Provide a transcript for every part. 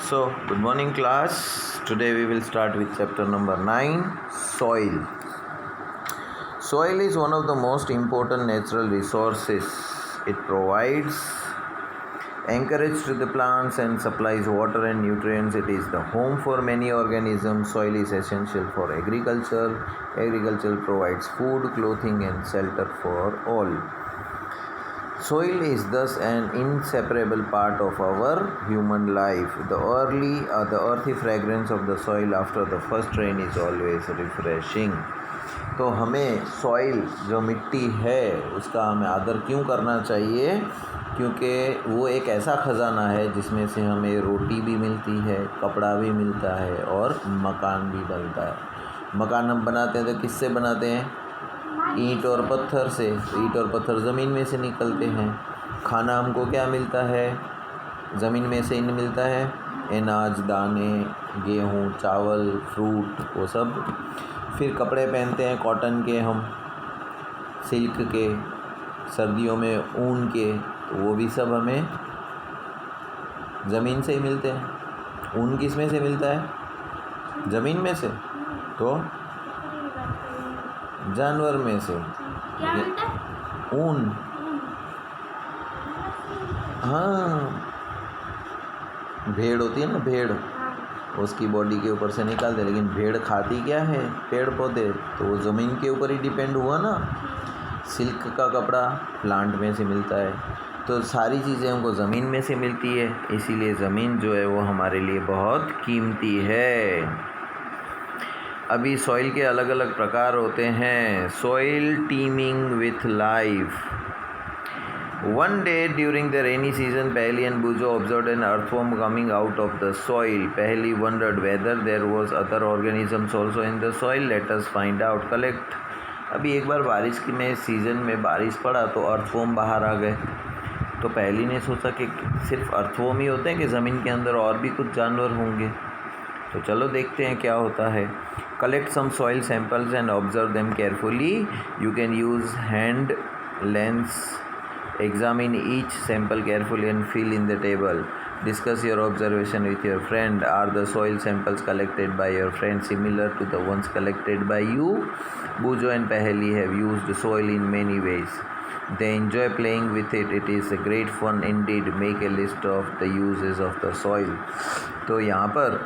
So, good morning, class. Today we will start with chapter number 9, Soil. Soil is one of the most important natural resources. It provides anchorage to the plants and supplies water and nutrients. It is the home for many organisms. Soil is essential for agriculture. Agriculture provides food, clothing, and shelter for all. Soil is thus an inseparable part of our human life. The earthy fragrance of the soil after the first rain is always refreshing. तो हमें soil जो मिट्टी है उसका हमें आदर क्यों करना चाहिए? क्योंकि वो एक ऐसा ख़जाना है जिसमें से हमें रोटी भी मिलती है, कपड़ा भी मिलता है और मकान भी बनता है। मकान हम बनाते हैं तो किससे बनाते हैं? ईंट और पत्थर से। ईंट और पत्थर ज़मीन में से निकलते हैं। खाना हमको क्या मिलता है? ज़मीन में से इन मिलता है अनाज, दाने, गेहूँ, चावल, फ्रूट, वो सब। फिर कपड़े पहनते हैं कॉटन के, हम सिल्क के, सर्दियों में ऊन के, तो वो भी सब हमें ज़मीन से ही मिलते हैं। ऊन किस में से मिलता है? ज़मीन में से। तो जानवर में से क्या मिलता है? ऊन। हाँ, भेड़ होती है ना, भेड़, उसकी बॉडी के ऊपर से निकालते। लेकिन भेड़ खाती क्या है? पेड़ पौधे। तो वो ज़मीन के ऊपर ही डिपेंड हुआ ना। सिल्क का कपड़ा प्लांट में से मिलता है। तो सारी चीज़ें हमको ज़मीन में से मिलती है, इसीलिए ज़मीन जो है वो हमारे लिए बहुत कीमती है। अभी सॉइल के अलग अलग प्रकार होते हैं। Soil teeming with life. One day during the rainy season, Paheli and Bujo observed an earthworm coming out of the soil. Paheli wondered whether there was other organisms also in the soil. Let us find out. Collect. अभी एक बार बारिश की में season में बारिश पड़ा तो earthworm बाहर आ गए। तो पहली ने सोचा कि सिर्फ अर्थवॉर्म ही होते हैं कि ज़मीन के अंदर और भी कुछ जानवर होंगे। तो चलो देखते हैं क्या होता है। Collect some soil samples and observe them carefully. You can use hand lens. Examine each sample carefully and fill in the table. Discuss your observation with your friend. Are the soil samples collected by your friend similar to the ones collected by you? Bujo and Paheli have used soil in many ways. They enjoy playing with it. It is a great fun indeed. Make a list of the uses of the soil. तो यहाँ पर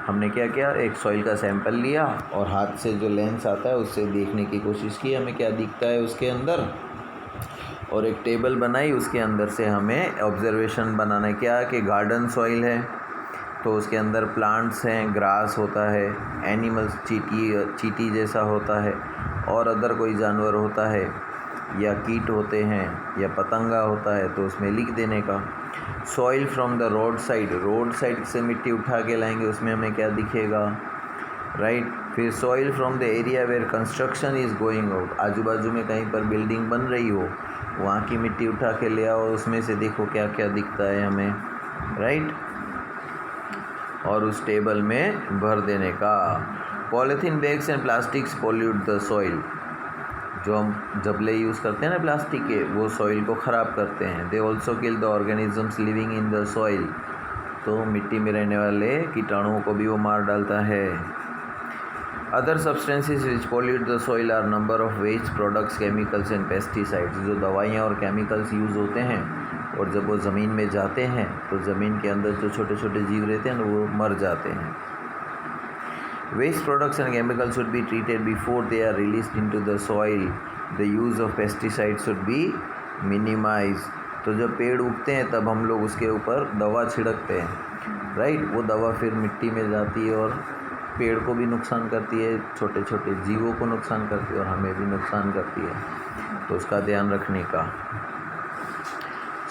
हमने क्या किया? एक soil का sample लिया और हाथ से जो लेंस आता है उससे देखने की कोशिश की हमें क्या दिखता है उसके अंदर, और एक टेबल बनाई। उसके अंदर से हमें ऑब्जर्वेशन बनाना है क्या कि गार्डन सॉइल है तो उसके अंदर प्लांट्स हैं, ग्रास होता है, एनिमल्स, चींटी जैसा होता है, और अदर कोई जानवर होता है या कीट होते हैं या पतंगा होता है, तो उसमें लिख देने का। Soil from the road side से मिट्टी उठा के लाएंगे, उसमें हमें क्या दिखेगा? राइट। फिर soil from the area where construction is going out. आजू बाजू में कहीं पर बिल्डिंग बन रही हो, वहाँ की मिट्टी उठा के ले आओ, उसमें से देखो क्या क्या दिखता है हमें। राइट। और उस टेबल में भर देने का। Polythene bags and plastics pollute the soil. जो हम जबले यूज़ करते हैं ना प्लास्टिक के, वो सॉइल को ख़राब करते हैं। They also kill the organisms living in the soil. तो मिट्टी में रहने वाले कीटाणुओं को भी वो मार डालता है। Other substances which pollute the soil are number of waste products, chemicals and pesticides. जो दवाइयाँ और केमिकल्स यूज़ होते हैं और जब वो ज़मीन में जाते हैं तो ज़मीन के अंदर जो छोटे छोटे जीव रहते हैं वो मर जाते हैं। Waste products and chemicals should be treated before they are released into the soil. The use of pesticides should be minimized. तो जब पेड़ उगते हैं तब हम लोग उसके ऊपर दवा छिड़कते हैं। राइट। वो दवा फिर मिट्टी में जाती है और पेड़ को भी नुकसान करती है, छोटे छोटे जीवों को नुकसान करती है और हमें भी नुकसान करती है, तो उसका ध्यान रखने का।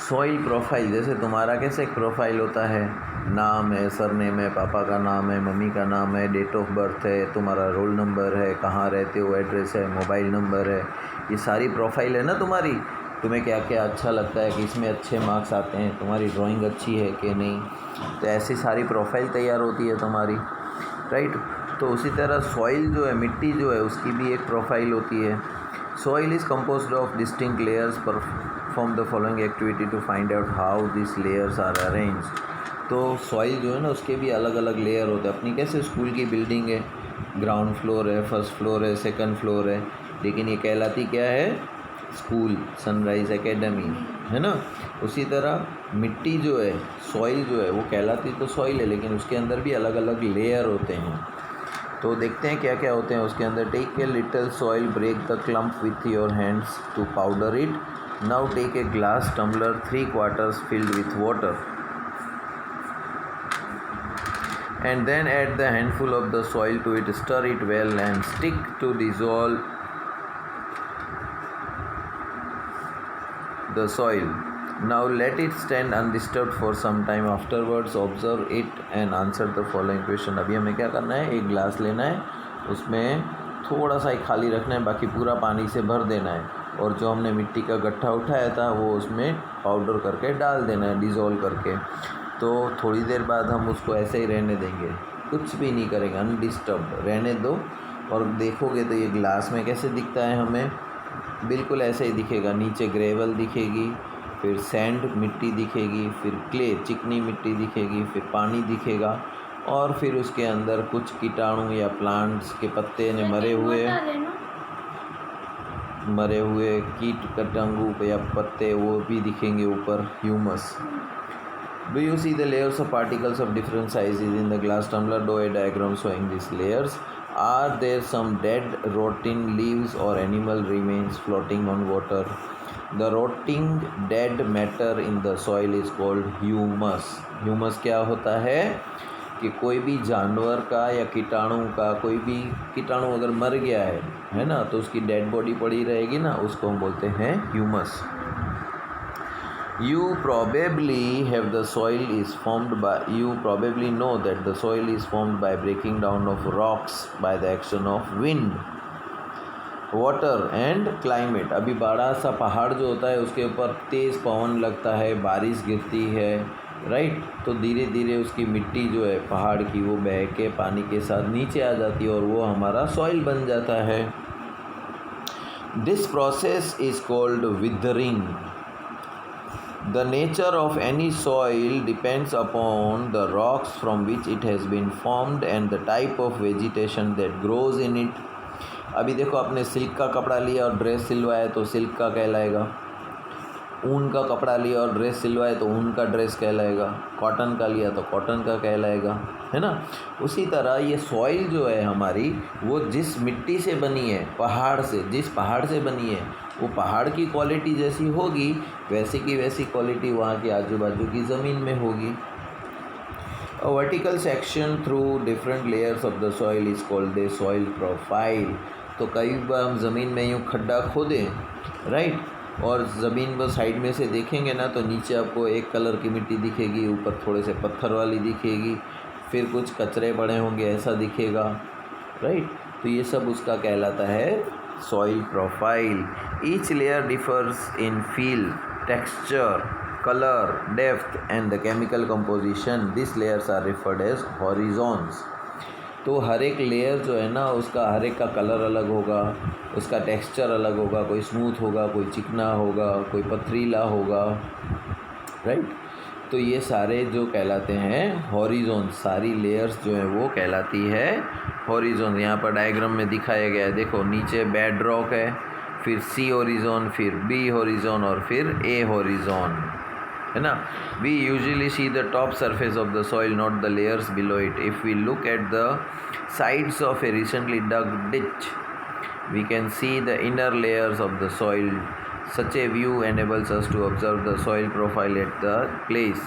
सॉइल प्रोफाइल, जैसे तुम्हारा कैसे एक प्रोफाइल होता है, नाम है, सरनेम है, पापा का नाम है, मम्मी का नाम है, डेट ऑफ बर्थ है, तुम्हारा रोल नंबर है, कहाँ रहते हो, एड्रेस है, मोबाइल नंबर है, ये सारी प्रोफाइल है ना तुम्हारी। तुम्हें क्या क्या अच्छा लगता है कि इसमें अच्छे मार्क्स आते हैं, तुम्हारी ड्राइंग अच्छी है कि नहीं, तो ऐसी सारी प्रोफाइल तैयार होती है तुम्हारी। राइट। तो उसी तरह सॉइल जो है, मिट्टी जो है, उसकी भी एक प्रोफाइल होती है। Soil is composed of distinct layers. Perform the following activity to find out how these layers are arranged. तो सॉइल जो है ना उसके भी अलग अलग लेयर होते हैं। अपनी कैसे स्कूल की बिल्डिंग है, ग्राउंड फ्लोर है, फर्स्ट फ्लोर है, सेकंड फ्लोर है, लेकिन ये कहलाती क्या है? स्कूल, सनराइज़ एकेडमी, है ना। उसी तरह मिट्टी जो है, सॉइल जो है, वो कहलाती तो सॉइल है, लेकिन उसके अंदर भी अलग अलग लेयर होते हैं। तो देखते हैं क्या क्या होते हैं उसके अंदर। Take a little soil, break the clump with your hands to powder it. Now take a glass tumbler 3/4 filled with water and then add the handful of the soil to it. Stir it well and stick to dissolve the soil. Now let it stand undisturbed for some time. Afterwards observe it and answer the following question. अभी हमें क्या करना है? एक glass लेना है, उसमें थोड़ा सा ही खाली रखना है, बाकी पूरा पानी से भर देना है, और जो हमने मिट्टी का गट्ठा उठाया था वो उसमें पाउडर करके डाल देना है, डिज़ोल्व करके। तो थोड़ी देर बाद हम उसको ऐसे ही रहने देंगे, कुछ भी नहीं करेंगे, अनडिस्टर्ब रहने दो। और देखोगे तो ये ग्लास में कैसे दिखता है हमें? बिल्कुल ऐसे ही दिखेगा। नीचे ग्रेवल दिखेगी, फिर सैंड मिट्टी दिखेगी, फिर क्ले चिकनी मिट्टी दिखेगी, फिर पानी दिखेगा, और फिर उसके अंदर कुछ कीटाणु या प्लांट्स के पत्ते ने मरे हुए कीट कटांगू या पत्ते वो भी दिखेंगे ऊपर, humus. Do you see the layers of particles of different sizes in the glass tumbler? Draw a diagram showing these layers. Are there some dead, rotting leaves or animal remains floating on water? The rotting dead matter in the soil is called humus. Humus क्या होता है कि कोई भी जानवर का या कीटाणु का, कोई भी कीटाणु अगर मर गया है ना, तो उसकी डेड बॉडी पड़ी रहेगी ना, उसको हम बोलते हैं humus. You probably know that the soil is formed by breaking down of rocks by the action of wind, water and climate. अभी बड़ा सा पहाड़ जो होता है उसके ऊपर तेज़ पवन लगता है, बारिश गिरती है, राइट, तो धीरे धीरे उसकी मिट्टी जो है पहाड़ की वो बह के पानी के साथ नीचे आ जाती है और वो हमारा सॉइल बन जाता है। This process is called withering. The nature of any soil depends upon the rocks from which it has been formed and the type of vegetation that grows in it. अभी देखो, आपने सिल्क का कपड़ा लिया और ड्रेस सिलवाया तो silk का कहलाएगा, ऊन का कपड़ा लिया और ड्रेस सिलवाए तो ऊन का ड्रेस कहलाएगा, कॉटन का लिया तो कॉटन का कहलाएगा, है ना। उसी तरह ये सॉइल जो है हमारी, वो जिस मिट्टी से बनी है, पहाड़ से, जिस पहाड़ से बनी है, वो पहाड़ की क्वालिटी जैसी होगी वैसी की वैसी क्वालिटी वहाँ के आजू बाजू की ज़मीन में होगी। A vertical section through different layers of the soil is called the soil profile. तो कई बार हम ज़मीन में यूँ खड्डा खोदें, राइट, और ज़मीन पर साइड में से देखेंगे ना तो नीचे आपको एक कलर की मिट्टी दिखेगी, ऊपर थोड़े से पत्थर वाली दिखेगी, फिर कुछ कचरे पड़े होंगे ऐसा दिखेगा, राइट। तो ये सब उसका कहलाता है soil profile. Each layer differs in feel, texture, color, depth and the chemical composition. These layers are referred as horizons. तो हर एक लेयर जो है ना उसका हर एक का कलर अलग होगा, उसका टेक्सचर अलग होगा, कोई स्मूथ होगा, कोई चिकना होगा, कोई पथरीला होगा, राइट। तो ये सारे जो कहलाते हैं हॉरिजॉन, सारी लेयर्स जो है वो कहलाती है हॉरिजॉन। यहाँ पर डायग्राम में दिखाया गया है, देखो नीचे बेड रॉक है, फिर सी हॉरिजॉन, फिर बी हॉरिजॉन और फिर ए हॉरिजॉन, है ना। We usually see the top surface of the soil, not the layers below it. If we look at the sides of a recently dug ditch, we can see the inner layers of the soil. Such a view enables us to observe the soil profile at the place.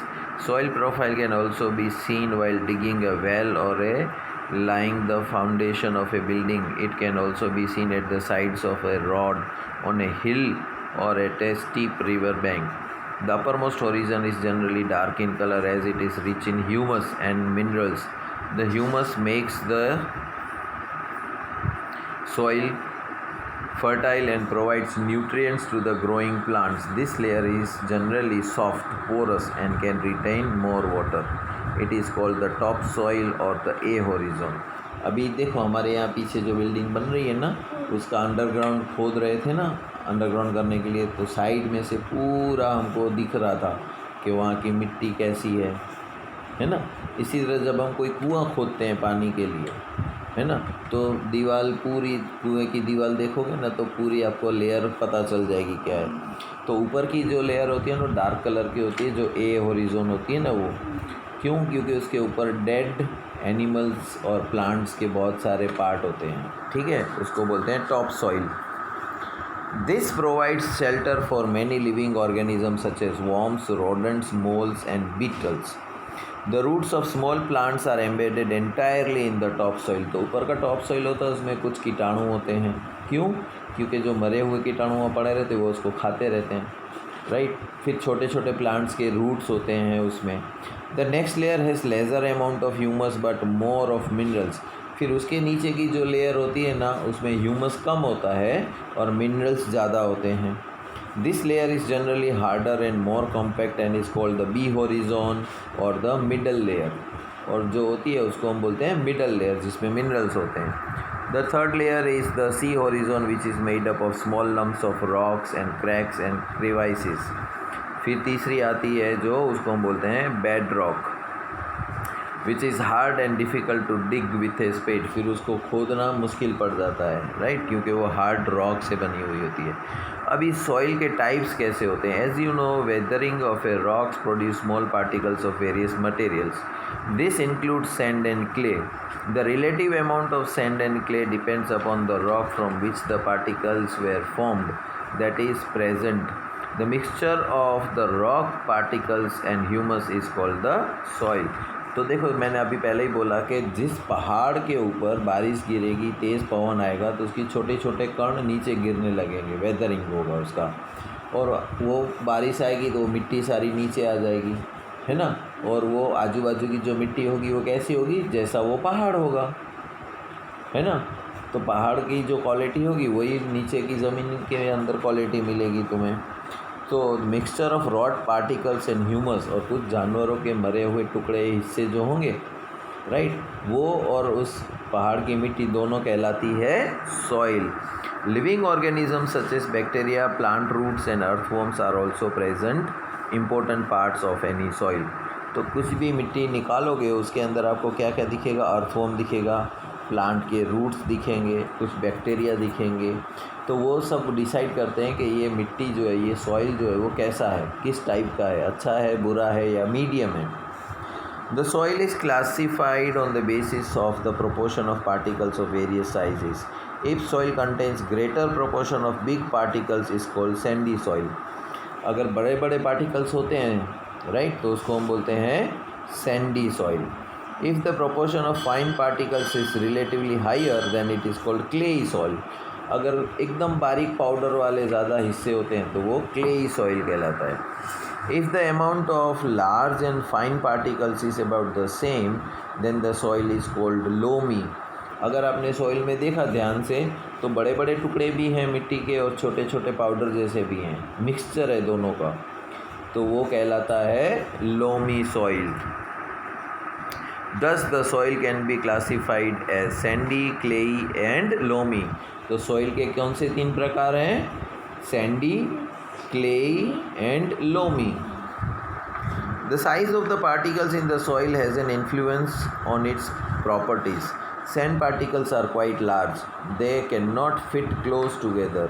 Soil profile can also be seen while digging a well or laying the foundation of a building. It can also be seen at the sides of a road, on a hill or at a steep river bank. The uppermost horizon is generally dark in color as it is rich in humus and minerals. The humus makes the soil fertile and provides nutrients to the growing plants. This layer is generally soft, porous and can retain more water. It is called the top soil or the A horizon. अभी देखो हमारे यहाँ पीछे जो building बन रही है ना, उसका अंडरग्राउंड खोद रहे थे ना, अंडरग्राउंड करने के लिए, तो साइड में से पूरा हमको दिख रहा था कि वहाँ की मिट्टी कैसी है, है ना। इसी तरह जब हम कोई कुआं खोदते हैं पानी के लिए, है ना, तो दीवार पूरी कुएं की दीवार देखोगे ना तो पूरी आपको लेयर पता चल जाएगी क्या है। तो ऊपर की जो लेयर होती है ना डार्क कलर की होती है, जो ए होरिजोन होती है ना वो, क्यों? क्योंकि उसके ऊपर डेड एनिमल्स और प्लांट्स के बहुत सारे पार्ट होते हैं, ठीक है, उसको बोलते हैं top soil. This provides shelter for many living organism such as worms, rodents, moles and beetles. The roots of small plants are embedded entirely in the top soil. तो ऊपर का टॉप सॉइल होता है उसमें कुछ कीटाणु होते हैं, क्यों? क्योंकि जो मरे हुए कीटाणु वहाँ पड़े रहते हैं वो उसको खाते रहते हैं, राइट। फिर छोटे छोटे प्लांट्स के रूट्स होते हैं उसमें। The next layer has laser amount of humus but more of minerals. फिर उसके नीचे की जो लेयर होती है ना उसमें ह्यूमस कम होता है और मिनरल्स ज़्यादा होते हैं। This layer is generally harder and more compact and is called the B horizon और द मिडल लेयर। और जो होती है उसको हम बोलते हैं मिडल लेयर, जिसमें मिनरल्स होते हैं। The third layer is the C horizon which is made up of small lumps of rocks and cracks and crevices. फिर तीसरी आती है जो उसको हम बोलते हैं bed rock which is hard and difficult to dig with a spade. फिर उसको खोदना मुश्किल पड़ जाता है, राइट, क्योंकि वो हार्ड रॉक से बनी हुई होती है। अब इस सॉइल के टाइप्स कैसे होते हैं? As you know, weathering of a rocks produce small particles of various materials. This includes sand and clay. The relative amount of sand and clay depends upon the rock from which the particles were formed, that is present. The mixture of the rock particles and humus is called the soil. तो देखो, मैंने अभी पहले ही बोला कि जिस पहाड़ के ऊपर बारिश गिरेगी, तेज़ पवन आएगा तो उसकी छोटे छोटे कण नीचे गिरने लगेंगे, वेदरिंग होगा उसका, और वो बारिश आएगी तो वो मिट्टी सारी नीचे आ जाएगी, है ना। और वो आजू बाजू की जो मिट्टी होगी वो कैसी होगी? जैसा वो पहाड़ होगा, है ना। तो पहाड़ की जो क्वालिटी होगी वही नीचे की ज़मीन के अंदर क्वालिटी मिलेगी तुम्हें। तो mixture of rod particles and humus, और कुछ जानवरों के मरे हुए टुकड़े हिस्से जो होंगे, राइट, वो और उस पहाड़ की मिट्टी दोनों कहलाती है soil. Living organism such as bacteria, plant roots and earthworms are also present important parts of any soil. तो कुछ भी मिट्टी निकालोगे उसके अंदर आपको क्या क्या दिखेगा? अर्थवॉर्म दिखेगा, प्लांट के रूट्स दिखेंगे, कुछ बैक्टीरिया दिखेंगे. तो वो सब डिसाइड करते हैं कि ये मिट्टी जो है, ये सॉइल जो है वो कैसा है, किस टाइप का है, अच्छा है, बुरा है या मीडियम है. The soil is classified on the basis of the proportion of particles of various sizes. If soil contains greater proportion of big particles is called Sandy soil. अगर बड़े बड़े पार्टिकल्स होते हैं, राइट, तो उसको हम बोलते हैं sandy soil. If the proportion of fine particles is relatively higher then it is called clayey soil. अगर एकदम बारीक पाउडर वाले ज़्यादा हिस्से होते हैं तो वो क्लेई सॉइल कहलाता है. If the amount of large and fine particles is about the same then the soil is called loamy. अगर आपने सॉइल में देखा ध्यान से तो बड़े बड़े टुकड़े भी हैं मिट्टी के और छोटे छोटे पाउडर जैसे भी हैं, मिक्सचर है दोनों का, तो वो कहलाता है loamy soil. Thus the soil can be classified as sandy, clay and loamy. तो सॉइल के कौन से 3 प्रकार हैं? Sandy, clayey and loamy. The size of the particles in the soil has an influence on its properties. Sand particles are quite large. They cannot fit close together,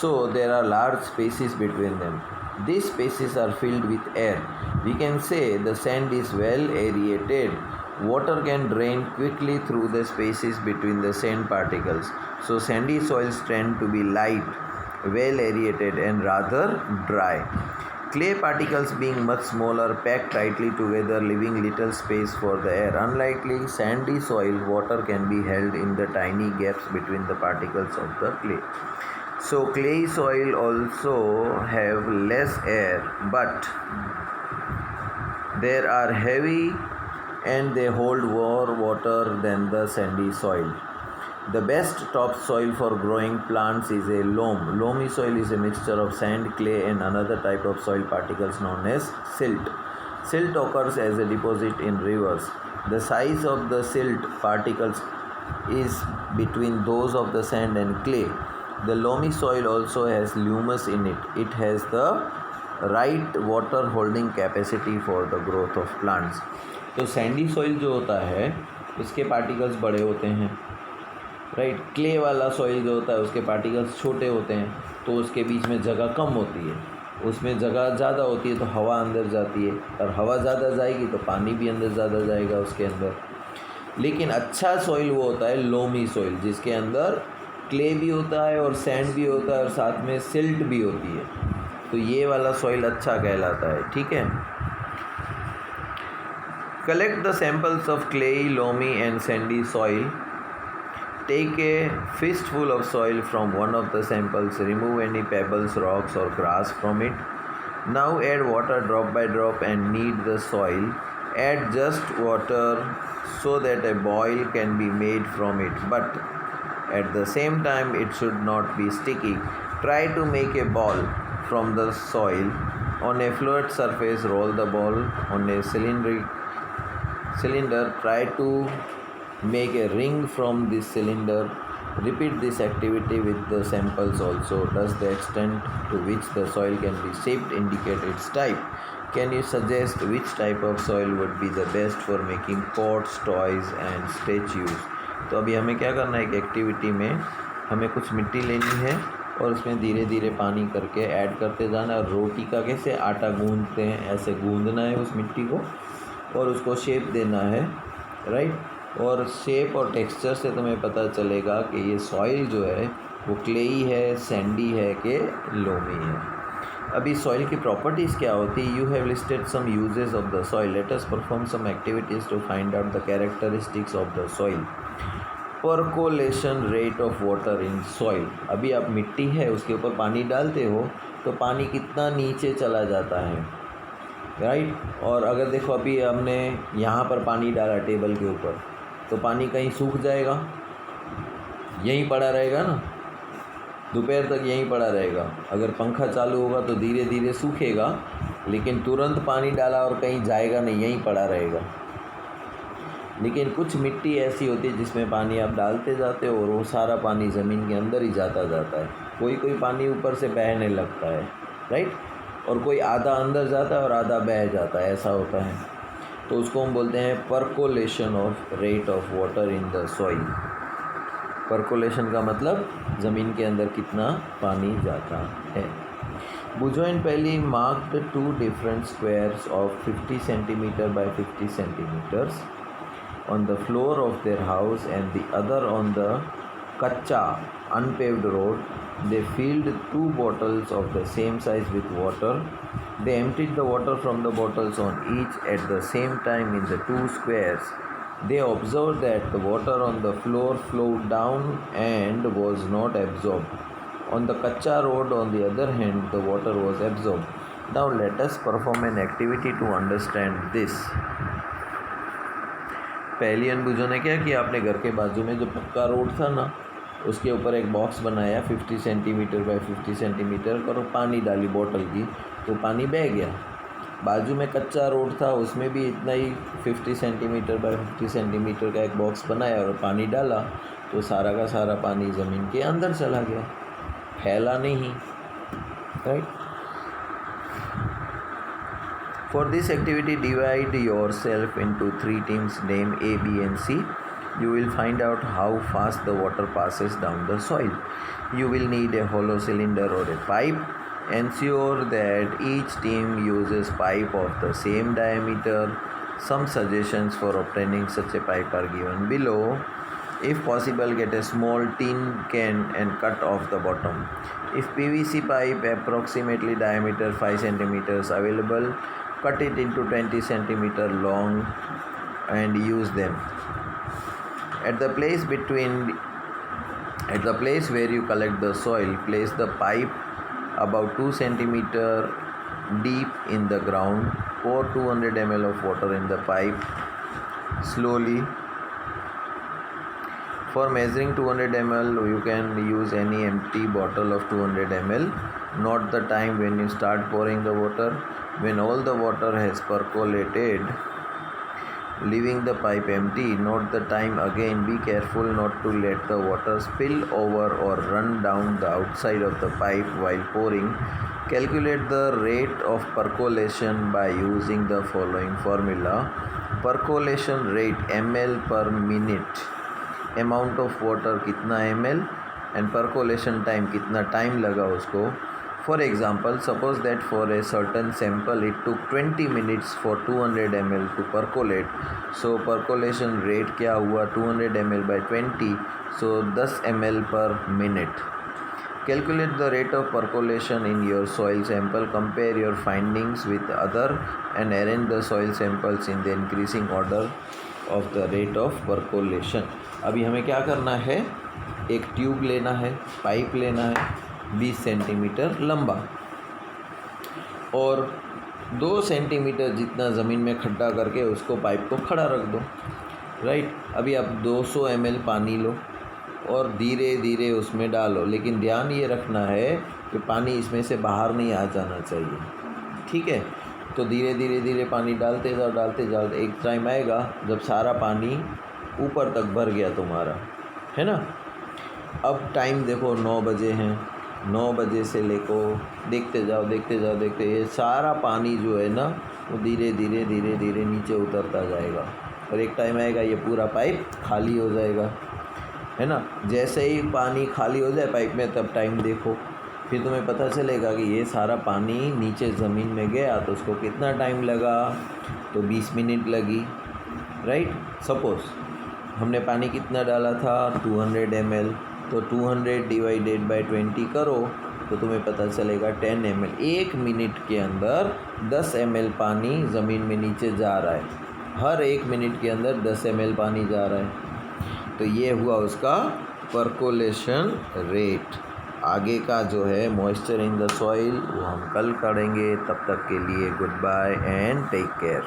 so there are large spaces between them. These spaces are filled with air. We can say the sand is well aerated. Water can drain quickly through the spaces between the sand particles. So sandy soils tend to be light, well aerated and rather dry. Clay particles being much smaller pack tightly together, leaving little space for the air. Unlike sandy soil, water can be held in the tiny gaps between the particles of the clay. So clay soil also have less air, but they are heavy and they hold more water than the sandy soil. The best topsoil for growing plants is a loam. Loamy soil is a mixture of sand, clay and another type of soil particles known as silt. Silt occurs as a deposit in rivers. The size of the silt particles is between those of the sand and clay. The loamy soil also has humus in it. It has the right water holding capacity for the growth of plants. तो Sandy soil जो होता है उसके particles बड़े होते हैं, right. Clay वाला soil जो होता है उसके पार्टिकल्स छोटे होते हैं, तो उसके बीच में जगह कम होती है, उसमें जगह ज़्यादा होती है तो हवा अंदर जाती है, और हवा ज़्यादा जाएगी तो पानी भी अंदर ज़्यादा जाएगा उसके अंदर। लेकिन अच्छा सॉइल वो होता है लोमी सॉइल, जिसके अंदर क्ले भी होता है और सैंड भी होता है और साथ में सिल्ट भी होती है, तो ये वाला सॉइल अच्छा कहलाता है, ठीक है। Collect the samples of clayey, loamy and sandy soil. Take a fistful of soil from one of the samples, remove any pebbles, rocks or grass from it. Now add water drop by drop and knead the soil. Add just water so that a boil can be made from it, but at the same time it should not be sticky. Try to make a ball from the soil. On a fluid surface, roll the ball on a cylinder. Try to make a ring from this cylinder. Repeat this activity with the samples also. Does the extent to which the soil can be shaped indicate its type? Can you suggest which type of soil would be the best for making pots, toys and statues? तो अभी हमें क्या करना है, एक activity में हमें कुछ मिट्टी लेनी है और उसमें धीरे धीरे पानी करके ऐड करते जाना है, और रोटी का कैसे आटा गूंदते हैं ऐसे गूंदना है उस मिट्टी को और उसको शेप देना है, राइट। और शेप और टेक्सचर से तुम्हें पता चलेगा कि ये सॉइल जो है वो क्लेई है, सैंडी है कि लोमी है। अभी सॉइल की प्रॉपर्टीज़ क्या होती है? You have listed some uses of the soil, let us perform some activities to find out the characteristics of the soil. Percolation rate of water in soil. अभी आप मिट्टी है उसके ऊपर पानी डालते हो तो पानी कितना नीचे चला जाता है, राइट। और अगर देखो अभी हमने यहाँ पर पानी डाला टेबल के ऊपर, तो पानी कहीं सूख जाएगा, यहीं पड़ा रहेगा ना, दोपहर तक यहीं पड़ा रहेगा। अगर पंखा चालू होगा तो धीरे धीरे सूखेगा, लेकिन तुरंत पानी डाला और कहीं जाएगा नहीं, यहीं पड़ा रहेगा। लेकिन कुछ मिट्टी ऐसी होती है जिसमें पानी आप डालते जाते हो और वो सारा पानी ज़मीन के अंदर ही जाता जाता है। कोई कोई पानी ऊपर से बहने लगता है, राइट, और कोई आधा अंदर जाता है और आधा बह जाता है, ऐसा होता है। तो उसको हम बोलते हैं percolation of rate of water in the soil. Percolation का मतलब ज़मीन के अंदर कितना पानी जाता है। बुजोइन पहली marked 2 different squares of 50 centimeter by 50 centimeters on the floor of their house and the other on the kacha unpaved road. They filled 2 bottles of the same size with water. They emptied the water from the bottles on each at the same time in the 2 squares. They observed that the water on the floor flowed down and was not absorbed. On the kacha road, on the other hand, the water was absorbed. Now let us perform an activity to understand this. पहली अनबुझों ने क्या किया, अपने घर के बाजू में जो पक्का रोड था ना, उसके ऊपर एक बॉक्स बनाया 50 सेंटीमीटर बाय 50 सेंटीमीटर और पानी डाली बोतल की, तो पानी बह गया। बाजू में कच्चा रोड था, उसमें भी इतना ही 50 सेंटीमीटर बाय 50 सेंटीमीटर का एक बॉक्स बनाया और पानी डाला, तो सारा का सारा पानी ज़मीन के अंदर चला गया, फैला नहीं, right. For this activity, divide yourself into 3 teams, name A, B and C. You will find out how fast the water passes down the soil. You will need a hollow cylinder or a pipe. Ensure that each team uses pipe of the same diameter. Some suggestions for obtaining such a pipe are given below. If possible, get a small tin can and cut off the bottom. If PVC pipe approximately diameter 5 centimeters available, cut it into 20 centimeter long and use them. At the place where you collect the soil, place the pipe about 2 centimeter deep in the ground. Pour 200 ml of water in the pipe slowly. For measuring 200 ml, you can use any empty bottle of 200 ml. Note the time when you start pouring the water. When all the water has percolated, leaving the pipe empty, note the time again. Be careful not to let the water spill over or run down the outside of the pipe while pouring. Calculate the rate of percolation by using the following formula. Percolation rate ml per minute, amount of water कितना ml and percolation time कितना time लगा उसको. For example, suppose that for a certain sample it took 20 minutes for 200 ml to percolate. So percolation rate क्या हुआ 200 ml by 20, so 10 ml per minute. Calculate the rate of percolation in your soil sample. Compare your findings with other and arrange the soil samples in the increasing order of the rate of percolation. अभी हमें क्या करना है, एक tube लेना है, pipe लेना है 20 सेंटीमीटर लंबा और 2 सेंटीमीटर जितना ज़मीन में खड्डा करके उसको पाइप को खड़ा रख दो. राइट. अभी आप 200 ml पानी लो और धीरे धीरे उसमें डालो, लेकिन ध्यान ये रखना है कि पानी इसमें से बाहर नहीं आ जाना चाहिए. ठीक है. तो धीरे धीरे धीरे पानी डालते जाओ. एक टाइम आएगा जब सारा पानी ऊपर तक भर गया तुम्हारा, है ना. अब टाइम देखो 9 बजे हैं. 9 बजे से लेको देखते जाओ ये सारा पानी जो है ना वो धीरे धीरे नीचे उतरता जाएगा और एक टाइम आएगा ये पूरा पाइप खाली हो जाएगा, है ना. जैसे ही पानी खाली हो जाए पाइप में तब टाइम देखो, फिर तुम्हें पता चलेगा कि ये सारा पानी नीचे ज़मीन में गया तो उसको कितना टाइम लगा, तो 20 मिनट लगी. राइट. सपोज़ हमने पानी कितना डाला था 200 ml, तो 200 डिवाइडेड बाय 20 करो तो तुम्हें पता चलेगा 10 ml. 1 मिनट के अंदर 10 ml पानी ज़मीन में नीचे जा रहा है. हर 1 मिनट के अंदर 10 ml पानी जा रहा है. तो ये हुआ उसका परकोलेशन रेट. आगे का जो है मॉइस्चर इन द सॉइल वो हम कल करेंगे. तब तक के लिए good bye and take care.